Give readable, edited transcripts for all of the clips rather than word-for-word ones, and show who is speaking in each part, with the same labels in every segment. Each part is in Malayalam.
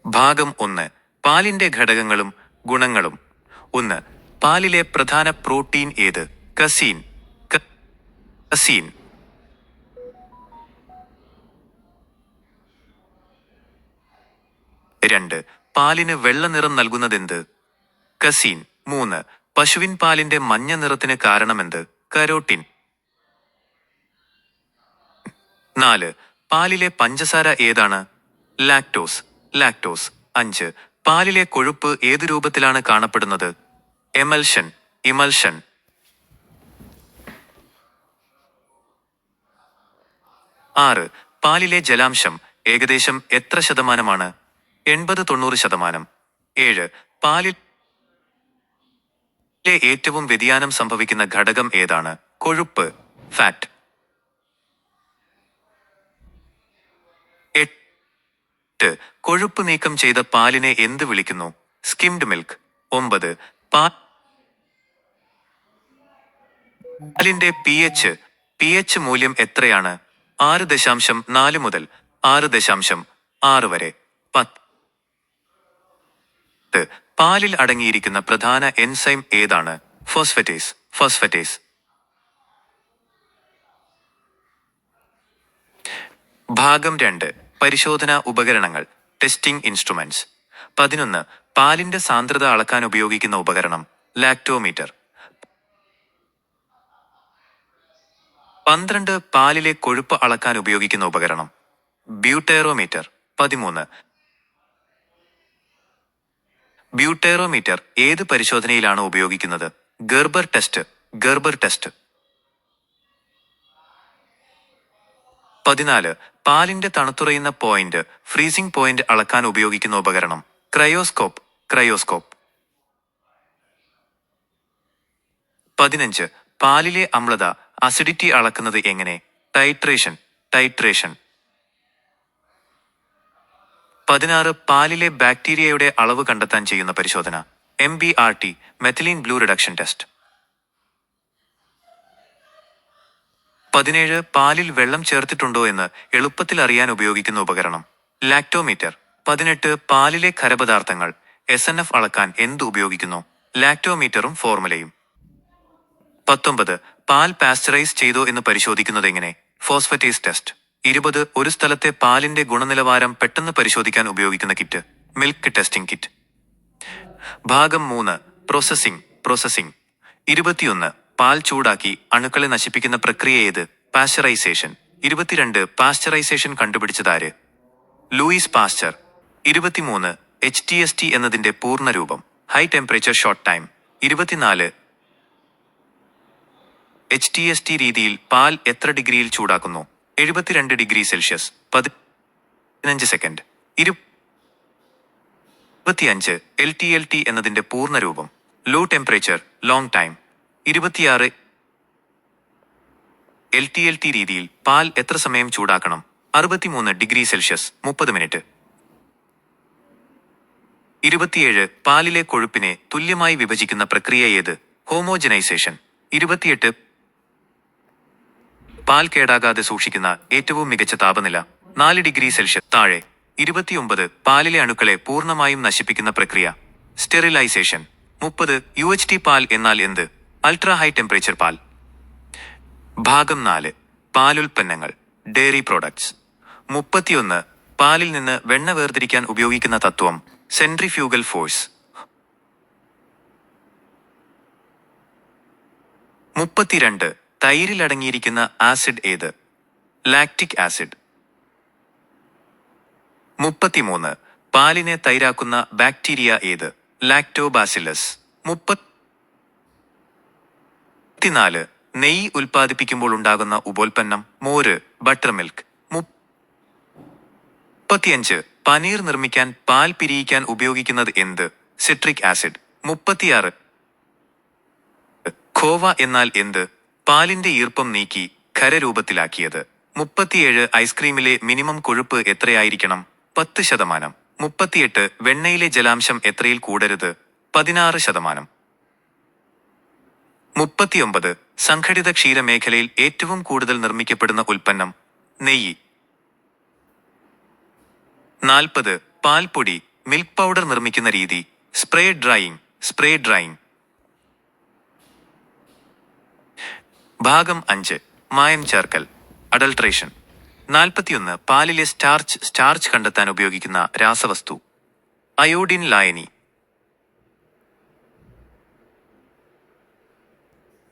Speaker 1: ഭാഗം 1. പാലിന്റെ ഘടകങ്ങളും ഗുണങ്ങളും. 1. പാലിലെ പ്രധാന പ്രോട്ടീൻ ഏത്? കസീൻ. കസീൻ. 2. പാലിന് വെള്ള നിറം നൽകുന്നതെന്ത്? കസീൻ. 3. പശുവിൻ പാലിന്റെ മഞ്ഞ നിറത്തിന് കാരണമെന്ത്? കരോട്ടിൻ. 4. പാലിലെ പഞ്ചസാര ഏതാണ്? ലാക്ടോസ്. ലാക്ടോസ്. 5. പാലിലെ കൊഴുപ്പ് ഏതു രൂപത്തിലാണ് കാണപ്പെടുന്നത്? എമൽഷൻ. ഇമൽഷൻ. 6. പാലിലെ ജലാംശം ഏകദേശം എത്ര ശതമാനമാണ്? 80-90%. 7. പാലിലെ ഏറ്റവും വ്യതിയാനം സംഭവിക്കുന്ന ഘടകം ഏതാണ്? കൊഴുപ്പ്. ഫാറ്റ്. 8. കൊഴുപ്പ് നീക്കം ചെയ്ത പാലിനെ എന്ത് വിളിക്കുന്നു? Skimmed milk. 9. പാലിന്റെ pH മൂല്യം എത്രയാണ്? 6.4 മുതൽ 6.6 വരെ. 10. പാലിൽ അടങ്ങിയിരിക്കുന്ന പ്രധാന എൻസൈം ഏതാണ്? ഫോസ്ഫറ്റേസ്. ഫോസ്ഫറ്റേസ്. ഭാഗം 2. പരിശോധനാ ഉപകരണങ്ങൾ. Testing instruments. 11. പാലിന്റെ സാന്ദ്രത അളക്കാൻ ഉപയോഗിക്കുന്ന ഉപകരണം. ലാക്ടോമീറ്റർ. 12. പാലിലെ കൊഴുപ്പ് അളക്കാൻ ഉപയോഗിക്കുന്ന ഉപകരണം. ബ്യൂട്ടേറോമീറ്റർ. 13. ബ്യൂട്ടേറോമീറ്റർ ഏത് പരിശോധനയിലാണ് ഉപയോഗിക്കുന്നത്? Gerber test. Gerber test. 14. പാലിന്റെ തണുത്തുറയുന്ന പോയിന്റ്, ഫ്രീസിംഗ് പോയിന്റ് അളക്കാൻ ഉപയോഗിക്കുന്ന ഉപകരണം. ക്രയോസ്കോപ്പ്. ക്രയോസ്കോപ്പ്. 15. പാലിലെ അമ്ലത, അസിഡിറ്റി അളക്കുന്നത് എങ്ങനെ? ടൈട്രേഷൻ. ടൈട്രേഷൻ. 16. പാലിലെ ബാക്ടീരിയയുടെ അളവ് കണ്ടെത്താൻ ചെയ്യുന്ന പരിശോധന. MBRT, methylene blue reduction test. 17. പാലിൽ വെള്ളം ചേർത്തിട്ടുണ്ടോ എന്ന് എളുപ്പത്തിൽ അറിയാൻ ഉപയോഗിക്കുന്ന ഉപകരണം. ലാക്ടോമീറ്റർ. 18. പാലിലെ ഖരപദാർത്ഥങ്ങൾ SNF അളക്കാൻ എന്ത് ഉപയോഗിക്കുന്നു? ലാക്ടോമീറ്ററും ഫോർമുലയും. 19. പാൽ പാസ്ചറൈസ് ചെയ്തോ എന്ന് പരിശോധിക്കുന്നത് എങ്ങനെ? ഫോസ്ഫറ്റേസ് ടെസ്റ്റ്. 20. ഒരു സ്ഥലത്തെ പാലിന്റെ ഗുണനിലവാരം പെട്ടെന്ന് പരിശോധിക്കാൻ ഉപയോഗിക്കുന്ന കിറ്റ്. Milk testing kit. ഭാഗം 3. പ്രോസസ്സിംഗ്. പ്രോസസ്സിംഗ്. 21. പാൽ ചൂടാക്കി അണുക്കളെ നശിപ്പിക്കുന്ന പ്രക്രിയ ഏത്? പാസ്ചറൈസേഷൻ. 22. പാസ്ചറൈസേഷൻ കണ്ടുപിടിച്ചതാര്? Louis Pasteur. 23. HTST എന്നതിന്റെ പൂർണ്ണരൂപം. High temperature short time. 24. HTST രീതിയിൽ പാൽ എത്ര ഡിഗ്രിയിൽ ചൂടാക്കുന്നു? 72 ഡിഗ്രി സെൽഷ്യസ്. 15 സെക്കൻഡ്. 25. LTLT എന്നതിന്റെ പൂർണ്ണരൂപം. Low temperature long time. 26. LTLT രീതിയിൽ പാൽ എത്ര സമയം ചൂടാക്കണം? 63 ഡിഗ്രി സെൽഷ്യസ്. 30 മിനിറ്റ്. 27. പാലിലെ കൊഴുപ്പിനെ തുല്യമായി വിഭജിക്കുന്ന പ്രക്രിയ ഏത്? ഹോമോജനൈസേഷൻ. 28. പാൽ കേടാകാതെ സൂക്ഷിക്കുന്ന ഏറ്റവും മികച്ച താപനില. 4 ഡിഗ്രി സെൽഷ്യസ് താഴെ. 29. പാലിലെ അണുക്കളെ പൂർണ്ണമായും നശിപ്പിക്കുന്ന പ്രക്രിയ. സ്റ്റെറിലൈസേഷൻ. 30. UHT പാൽ എന്നാൽ എന്ത്? അൾട്രാ ഹൈ ടെമ്പറേച്ചർ പാൽ. ഭാഗം 4. പാലുൽപ്പന്നങ്ങൾ. Dairy products. 31. പാലിൽ നിന്ന് വെണ്ണ വേർതിരിക്കാൻ ഉപയോഗിക്കുന്ന തത്വം. Centrifugal force. 32. തൈരിൽ അടങ്ങിയിരിക്കുന്ന ആസിഡ് ഏത്? Lactic acid. 33. പാലിനെ തൈരാക്കുന്ന ബാക്ടീരിയ ഏത്? ലാക്ടോബാസിലസ്. 34. നെയ്യ് ഉൽപ്പാദിപ്പിക്കുമ്പോൾ ഉണ്ടാകുന്ന ഉപോൽപ്പന്നം. മോര്, ബട്ടർ മിൽക്ക്. 35. പനീർ നിർമ്മിക്കാൻ പാൽ പിരിയിക്കാൻ ഉപയോഗിക്കുന്നത് എന്ത്? Citric acid. 36. ഖോവ എന്നാൽ എന്ത്? പാലിന്റെ ഈർപ്പം നീക്കി ഖരരൂപത്തിലാക്കിയത്. 37. ഐസ്ക്രീമിലെ മിനിമം കൊഴുപ്പ് എത്രയായിരിക്കണം? 10%. 38. വെണ്ണയിലെ ജലാംശം എത്രയിൽ കൂടരുത്? 16%. 39. സംഘടിത ക്ഷീരമേഖലയിൽ ഏറ്റവും കൂടുതൽ നിർമ്മിക്കപ്പെടുന്ന ഉൽപ്പന്നം. നെയ്യ്. 40. പാൽപ്പൊടി മിൽക്ക് പൗഡർ നിർമ്മിക്കുന്ന രീതി. Spray drying. ഭാഗം 5. മായം ചേർക്കൽ, അഡൾട്രേഷൻ. 41. പാലിലെ സ്റ്റാർച്ച് കണ്ടെത്താൻ ഉപയോഗിക്കുന്ന രാസവസ്തു. അയോഡിൻ ലായനി.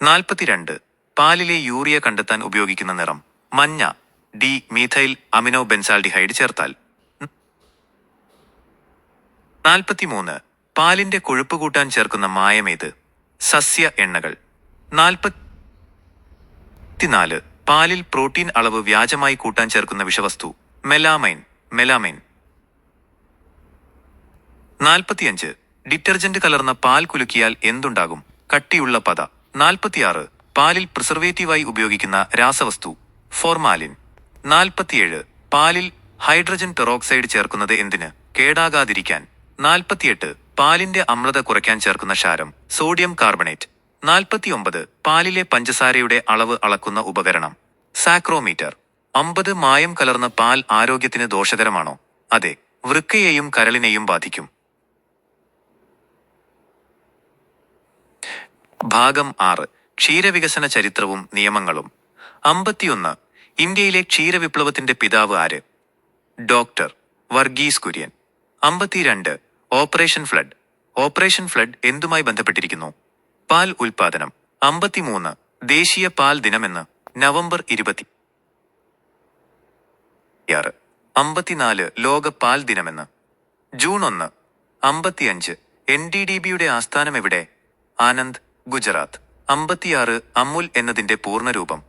Speaker 1: 42. പാലിലെ യൂറിയ കണ്ടെത്താൻ ഉപയോഗിക്കുന്ന നിറം. മഞ്ഞ. ഡി മീഥൈൽ അമിനോ ബെൻസാൽഡിഹൈഡ് ചേർത്താൽ. 43. പാലിന്റെ കൊഴുപ്പ് കൂട്ടാൻ ചേർക്കുന്ന മായമേത്? സസ്യ എണ്ണകൾ. 44. പാലിൽ പ്രോട്ടീൻ അളവ് വ്യാജമായി കൂട്ടാൻ ചേർക്കുന്ന വിഷവസ്തു. മെലാമൈൻ. 45. ഡിറ്റർജന്റ് കലർന്ന പാൽ കുലുക്കിയാൽ എന്തുണ്ടാകും? കട്ടിയുള്ള പത. 46. പാലിൽ പ്രിസർവേറ്റീവായി ഉപയോഗിക്കുന്ന രാസവസ്തു. ഫോർമാലിൻ. 47. പാലിൽ ഹൈഡ്രജൻ പെറോക്സൈഡ് ചേർക്കുന്നത് എന്തിന്? കേടാകാതിരിക്കാൻ. 48. പാലിന്റെ അമ്ലത കുറയ്ക്കാൻ ചേർക്കുന്ന ക്ഷാരം. Sodium carbonate. 49. പാലിലെ പഞ്ചസാരയുടെ അളവ് അളക്കുന്ന ഉപകരണം. സാക്രോമീറ്റർ. 50. മായം കലർന്ന പാൽ ആരോഗ്യത്തിന് ദോഷകരമാണോ? അതെ, വൃക്കയെയും കരളിനെയും ബാധിക്കും. ഭാഗം 6. ക്ഷീരവികസന ചരിത്രവും നിയമങ്ങളും. 51. ഇന്ത്യയിലെ ക്ഷീരവിപ്ലവത്തിന്റെ പിതാവ് ആര്? Doctor Varghese Kurien. 52. Operation flood എന്തുമായി ബന്ധപ്പെട്ടിരിക്കുന്നു? പാൽ ഉൽപാദനം. 53. ദേശീയ പാൽ ദിനമെന്ന്? നവംബർ 26. 54. ലോക പാൽ ദിനമെന്ന്? ജൂൺ 1. 55. NDDBയുടെ ആസ്ഥാനം എവിടെ? ആനന്ദ്, ഗുജറാത്ത്. 56. അമുൽ എന്നതിന്റെ പൂർണ്ണരൂപം.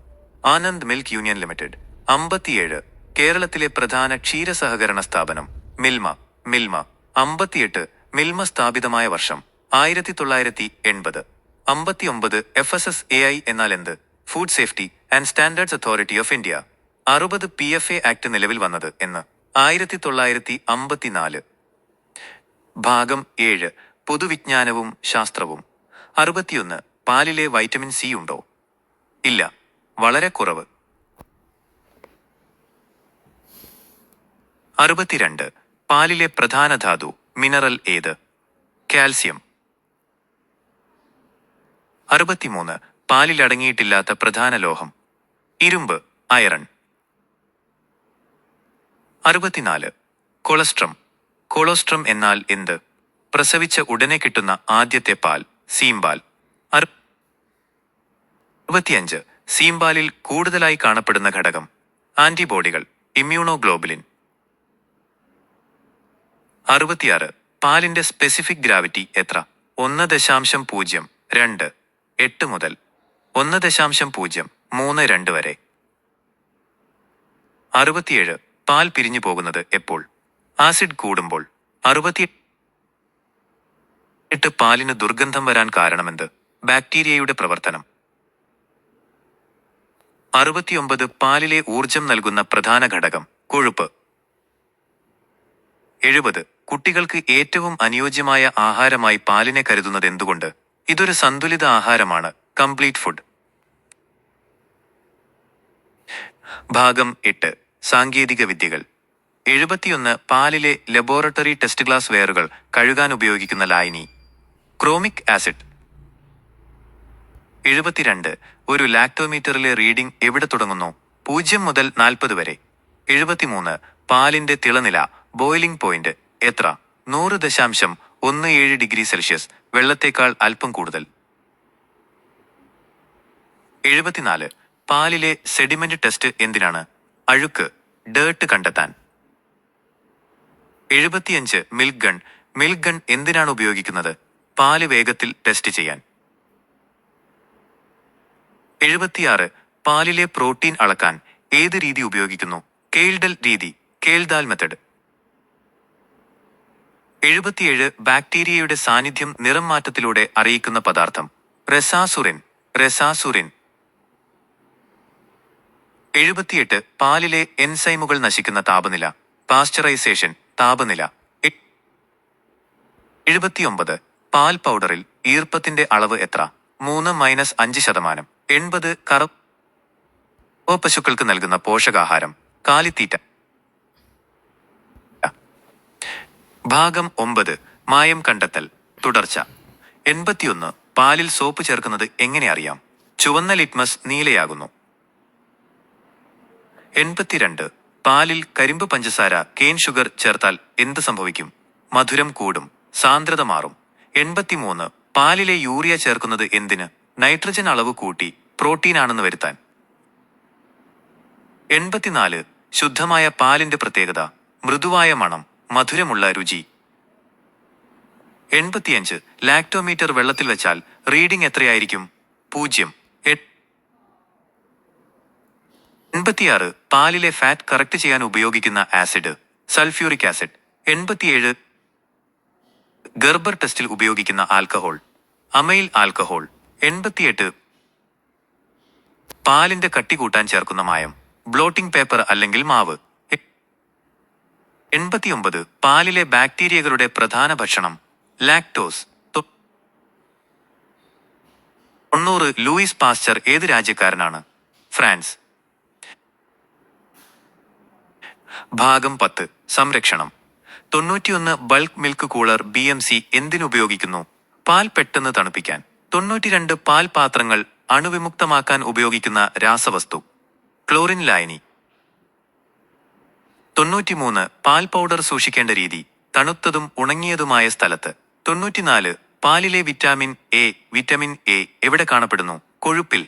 Speaker 1: Anand milk union limited. 57. കേരളത്തിലെ പ്രധാന ക്ഷീരസഹകരണ സ്ഥാപനം. മിൽമ. 58. മിൽമ സ്ഥാപിതമായ വർഷം. 1980. 59. FSSAI എന്നാൽ എന്ത്? Food safety and standards authority of India. 60. PFA act നിലവിൽ വന്നത് എന്ന്? 1954. ഭാഗം 7. പൊതുവിജ്ഞാനവും ശാസ്ത്രവും. 61. പാലിലെ വൈറ്റമിൻ സി ഉണ്ടോ? ഇല്ല, വളരെ കുറവ്. 62. പാലിലെ പ്രധാന ധാതു, മിനറൽ ഏത്? കാൽസ്യം. 63. പാലിലടങ്ങിയിട്ടില്ലാത്ത പ്രധാന ലോഹം. ഇരുമ്പ്, അയറൺ. 64. കൊളസ്ട്രം എന്നാൽ എന്ത്? പ്രസവിച്ച ഉടനെ കിട്ടുന്ന ആദ്യത്തെ പാൽ. സീംപാൽ. 65. സീംപാലിൽ കൂടുതലായി കാണപ്പെടുന്ന ഘടകം. ആന്റിബോഡികൾ, ഇമ്മ്യൂണോഗ്ലോബുലിൻ. 66. പാലിന്റെ സ്പെസിഫിക് ഗ്രാവിറ്റി എത്ര? 1.0. 2. 8 മുതൽ 1.032 വരെ. 67. പാൽ പിരിഞ്ഞു പോകുന്നത് എപ്പോൾ? ആസിഡ് കൂടുമ്പോൾ. 68. പാലിന് ദുർഗന്ധം വരാൻ കാരണമെന്ത്? ബാക്ടീരിയയുടെ പ്രവർത്തനം. 69. പാലിലെ ഊർജം നൽകുന്ന പ്രധാന ഘടകം. കൊഴുപ്പ്. 70. കുട്ടികൾക്ക് ഏറ്റവും അനുയോജ്യമായ ആഹാരമായി പാലിനെ കരുതുന്നത് എന്തുകൊണ്ട്? ഇതൊരു സന്തുലിത ആഹാരമാണ്. Complete food. ഭാഗം 8. സാങ്കേതിക വിദ്യകൾ. 71. പാലിലെ ലബോറട്ടറി ടെസ്റ്റ് ഗ്ലാസ് വെയറുകൾ കഴുകാൻ ഉപയോഗിക്കുന്ന ലായനി. Chromic acid. 72. ഒരു ലാക്ടോമീറ്ററിലെ റീഡിംഗ് എവിടെ തുടങ്ങുന്നു? 0 മുതൽ 40 വരെ. 73. പാലിന്റെ തിളനില, ബോയിലിംഗ് പോയിന്റ് എത്ര? 100.17°C, വെള്ളത്തേക്കാൾ അല്പം കൂടുതൽ. 74. പാലിലെ സെഡിമെന്റ് ടെസ്റ്റ് എന്തിനാണ്? അഴുക്ക്, ഡേർട്ട് കണ്ടെത്താൻ. 75. മിൽക്ക് ഗൺ എന്തിനാണ് ഉപയോഗിക്കുന്നത്? പാല് വേഗത്തിൽ ടെസ്റ്റ് ചെയ്യാൻ. 76. പാലിലെ പ്രോട്ടീൻ അളക്കാൻ ഏത് രീതി ഉപയോഗിക്കുന്നു? കെയ്ൽഡൽ രീതി, കെയ്ൽദാൽ മെത്തഡ്. 77. ബാക്ടീരിയയുടെ സാന്നിധ്യം നിറം മാറ്റത്തിലൂടെ അറിയിക്കുന്ന പദാർത്ഥം. റെസാസുറിൻ. 78. പാലിലെ എൻസൈമുകൾ നശിക്കുന്ന താപനില. പാസ്ചറൈസേഷൻ, താപനില. 79. പാൽ പൗഡറിൽ ഈർപ്പത്തിന്റെ അളവ് എത്ര? 3-5%. 80. പശുക്കൾക്ക് നൽകുന്ന പോഷകാഹാരം. കാലിത്തീറ്റ. ഭാഗം 9 മായം കണ്ടെത്തൽ തുടർച്ച. 81 പാലിൽ സോപ്പ് ചേർക്കുന്നത് എങ്ങനെ അറിയാം? ചുവന്ന ലിറ്റ്മസ് നീലയാകുന്നു. 82 പാലിൽ കരിമ്പ് പഞ്ചസാര കെയിൻ ഷുഗർ ചേർത്താൽ എന്ത് സംഭവിക്കും? മധുരം കൂടും, സാന്ദ്രത മാറും. 83 പാലിലെ യൂറിയ ചേർക്കുന്നത് എന്തിന്? നൈട്രജൻ അളവ് കൂട്ടി പ്രോട്ടീനാണെന്ന് വരുത്താൻ. 84 ശുദ്ധമായ പാലിന്റെ പ്രത്യേകത മൃദുവായ മണം, മധുരമുള്ള രുചി. 85 ലാക്ടോമീറ്റർ വെള്ളത്തിൽ വെച്ചാൽ റീഡിംഗ് എത്രയായിരിക്കും? 0. 86 പാലിലെ ഫാറ്റ് കറക്റ്റ് ചെയ്യാൻ ഉപയോഗിക്കുന്ന ആസിഡ് സൾഫ്യൂറിക് ആസിഡ്. 87 ഗർബർ ടെസ്റ്റിൽ ഉപയോഗിക്കുന്ന ആൽക്കഹോൾ അമൈൽ ആൽക്കഹോൾ. 88 പാലിന്റെ കട്ടി കൂട്ടാൻ ചേർക്കുന്ന മായം ബ്ലോട്ടിംഗ് പേപ്പർ അല്ലെങ്കിൽ മാവ്. 89 പാലിലെ ബാക്ടീരിയകളുടെ പ്രധാന ഭക്ഷണം ലാക്ടോസ്. 90 ലൂയിസ് പാസ്ചർ ഏത് രാജ്യക്കാരനാണ്? ഫ്രാൻസ്. ഭാഗം 10 സംരക്ഷണം. 91 ബൾക്ക് മിൽക്ക് കൂളർ BMC എന്തിനുപയോഗിക്കുന്നു? പാൽ പെട്ടെന്ന് തണുപ്പിക്കാൻ. 92 പാൽ പാത്രങ്ങൾ അണുവിമുക്തമാക്കാൻ ഉപയോഗിക്കുന്ന രാസവസ്തു ക്ലോറിൻ ലായനി. 93 പാൽ പൗഡർ സൂക്ഷിക്കേണ്ട രീതി തണുത്തതും ഉണങ്ങിയതുമായ സ്ഥലത്ത്. 94 പാലിലെ വിറ്റാമിൻ എ എവിടെ കാണപ്പെടുന്നു? കൊഴുപ്പിൽ.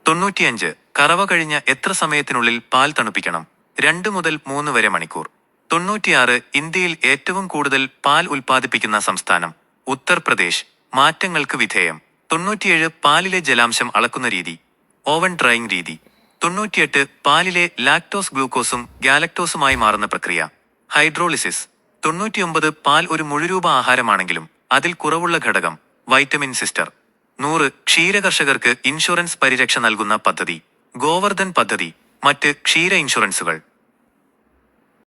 Speaker 1: 95 കറവ കഴിഞ്ഞ എത്ര സമയത്തിനുള്ളിൽ പാൽ തണുപ്പിക്കണം? 2 മുതൽ 3 വരെ മണിക്കൂർ. 96 ഇന്ത്യയിൽ ഏറ്റവും കൂടുതൽ പാൽ ഉൽപ്പാദിപ്പിക്കുന്ന സംസ്ഥാനം ഉത്തർപ്രദേശ്. മാറ്റങ്ങൾക്ക് വിധേയം. 97 പാലിലെ ജലാംശം അളക്കുന്ന രീതി ഓവൻ ഡ്രൈയിങ് രീതി. 98 പാലിലെ ലാക്ടോസ് ഗ്ലൂക്കോസും ഗാലക്ടോസുമായി മാറുന്ന പ്രക്രിയ ഹൈഡ്രോളിസിസ്. 99 പാൽ ഒരു മുഴുരൂപ ആഹാരമാണെങ്കിലും അതിൽ കുറവുള്ള ഘടകം വൈറ്റമിൻ സിസ്റ്റർ. 100 ക്ഷീരകർഷകർക്ക് ഇൻഷുറൻസ് പരിരക്ഷ നൽകുന്ന പദ്ധതി ഗോവർദ്ധൻ പദ്ധതി. മറ്റ് ക്ഷീര ഇൻഷുറൻസുകൾ